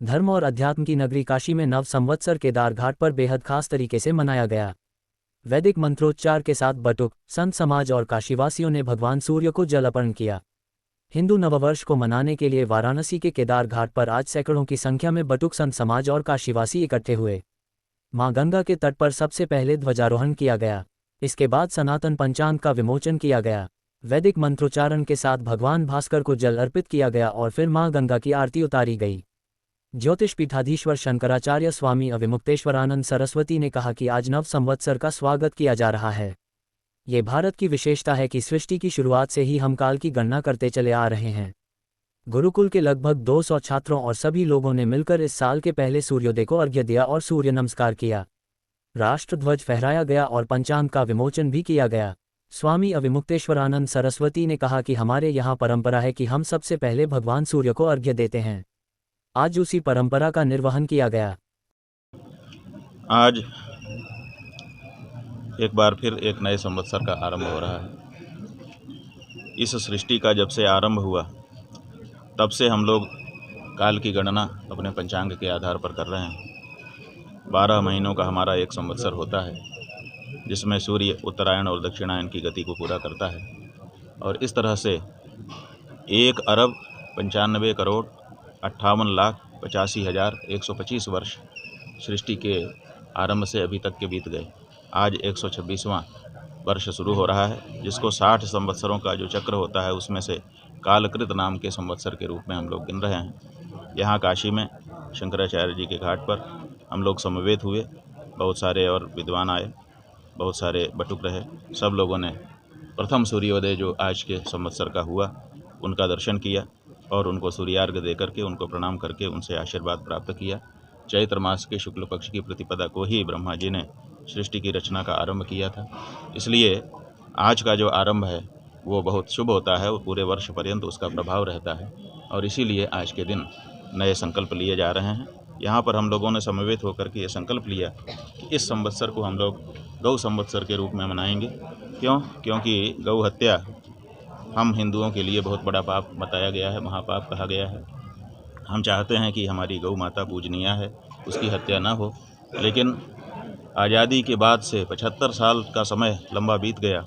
धर्म और अध्यात्म की नगरी काशी में नव संवत्सर केदार घाट पर बेहद खास तरीके से मनाया गया। वैदिक मंत्रोच्चार के साथ बटुक, संत समाज और काशीवासियों ने भगवान सूर्य को जल अर्पण किया। हिंदू नववर्ष को मनाने के लिए वाराणसी के केदार घाट पर आज सैकड़ों की संख्या में बटुक संत समाज और काशीवासी इकट्ठे हुए। मां गंगा के तट पर सबसे पहले ध्वजारोहण किया गया। इसके बाद सनातन पंचांग का विमोचन किया गया। वैदिक मंत्रोच्चारण के साथ भगवान भास्कर को जल अर्पित किया गया और फिर मां गंगा की आरती उतारी गई। ज्योतिष पीठाधीश्वर शंकराचार्य स्वामी अविमुक्तेश्वरानंद सरस्वती ने कहा कि आज नव संवत्सर का स्वागत किया जा रहा है। ये भारत की विशेषता है कि सृष्टि की शुरुआत से ही हम काल की गणना करते चले आ रहे हैं। गुरुकुल के लगभग 200 छात्रों और सभी लोगों ने मिलकर इस साल के पहले सूर्योदय को अर्घ्य दिया और सूर्य नमस्कार किया। राष्ट्रध्वज फहराया गया और पंचांग का विमोचन भी किया गया। स्वामी अविमुक्तेश्वरानंद सरस्वती ने कहा कि हमारे यहाँ परंपरा है कि हम सबसे पहले भगवान सूर्य को अर्घ्य देते हैं। आज उसी परंपरा का निर्वहन किया गया। आज एक बार फिर एक नए संवत्सर का आरंभ हो रहा है। इस सृष्टि का जब से आरंभ हुआ तब से हम लोग काल की गणना अपने पंचांग के आधार पर कर रहे हैं। 12 महीनों का हमारा एक संवत्सर होता है, जिसमें सूर्य उत्तरायण और दक्षिणायन की गति को पूरा करता है। और इस तरह से 1,95,58,85,125 वर्ष सृष्टि के आरंभ से अभी तक के बीत गए। आज 126वां वर्ष शुरू हो रहा है, जिसको 60 संवत्सरों का जो चक्र होता है उसमें से कालकृत नाम के संवत्सर के रूप में हम लोग गिन रहे हैं। यहाँ काशी में शंकराचार्य जी के घाट पर हम लोग समवेत हुए। बहुत सारे और विद्वान आए, बहुत सारे बटुक रहे। सब लोगों ने प्रथम सूर्योदय जो आज के संवत्सर का हुआ उनका दर्शन किया और उनको सूर्यार्घ्य दे करके उनको प्रणाम करके उनसे आशीर्वाद प्राप्त किया। चैत्र मास के शुक्ल पक्ष की प्रतिपदा को ही ब्रह्मा जी ने सृष्टि की रचना का आरंभ किया था। इसलिए आज का जो आरंभ है वो बहुत शुभ होता है और पूरे वर्ष पर्यंत उसका प्रभाव रहता है। और इसीलिए आज के दिन नए संकल्प लिए जा रहे हैं। यहाँ पर हम लोगों ने समवेत होकर के ये संकल्प लिया कि इस संवत्सर को हम लोग गौ संवत्सर के रूप में मनाएंगे। क्योंकि गौ हत्या हम हिंदुओं के लिए बहुत बड़ा पाप बताया गया है, महापाप कहा गया है। हम चाहते हैं कि हमारी गौ माता पूजनीय है, उसकी हत्या ना हो। लेकिन आज़ादी के बाद से 75 साल का समय लंबा बीत गया।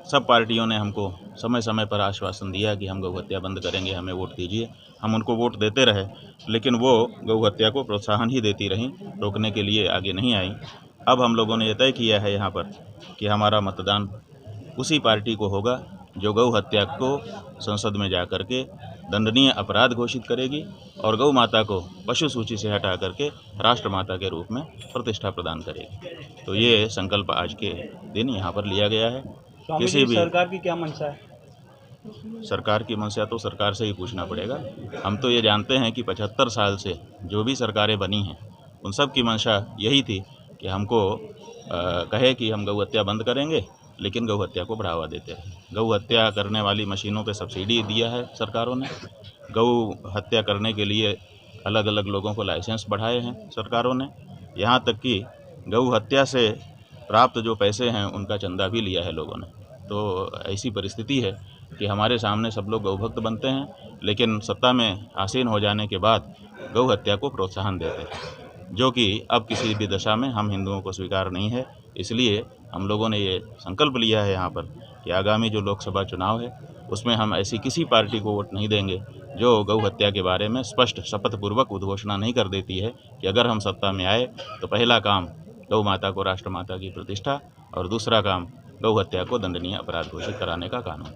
सब पार्टियों ने हमको समय समय पर आश्वासन दिया कि हम गौ हत्या बंद करेंगे, हमें वोट दीजिए। हम उनको वोट देते रहे, लेकिन वो गौ हत्या को प्रोत्साहन ही देती रहीं, रोकने के लिए आगे नहीं आई। अब हम लोगों ने ये तय किया है यहाँ पर कि हमारा मतदान उसी पार्टी को होगा जो गौ हत्या को संसद में जा कर के दंडनीय अपराध घोषित करेगी और गौ माता को पशु सूची से हटा करके राष्ट्रमाता के रूप में प्रतिष्ठा प्रदान करेगी। तो ये संकल्प आज के दिन यहाँ पर लिया गया है। किसी भी सरकार की क्या मंशा है? सरकार की मंशा तो सरकार से ही पूछना पड़ेगा। हम तो ये जानते हैं कि 75 साल से जो भी सरकारें बनी हैं उन सब की मंशा यही थी कि हमको कहे कि हम गौ हत्या बंद करेंगे, लेकिन गौ हत्या को बढ़ावा देते हैं। गौ हत्या करने वाली मशीनों पे सब्सिडी दिया है सरकारों ने। गौ हत्या करने के लिए अलग अलग लोगों को लाइसेंस बढ़ाए हैं सरकारों ने। यहाँ तक कि गौ हत्या से प्राप्त जो पैसे हैं उनका चंदा भी लिया है लोगों ने। तो ऐसी परिस्थिति है कि हमारे सामने सब लोग गौभक्त बनते हैं, लेकिन सत्ता में आसीन हो जाने के बाद गौ हत्या को प्रोत्साहन देते हैं, जो कि अब किसी भी दशा में हम हिंदुओं को स्वीकार नहीं है। इसलिए हम लोगों ने ये संकल्प लिया है यहाँ पर कि आगामी जो लोकसभा चुनाव है उसमें हम ऐसी किसी पार्टी को वोट नहीं देंगे जो गौ हत्या के बारे में स्पष्ट शपथपूर्वक उद्घोषणा नहीं कर देती है कि अगर हम सत्ता में आए तो पहला काम गौ माता को राष्ट्रमाता की प्रतिष्ठा और दूसरा काम गौ हत्या को दंडनीय अपराध घोषित कराने का कानून।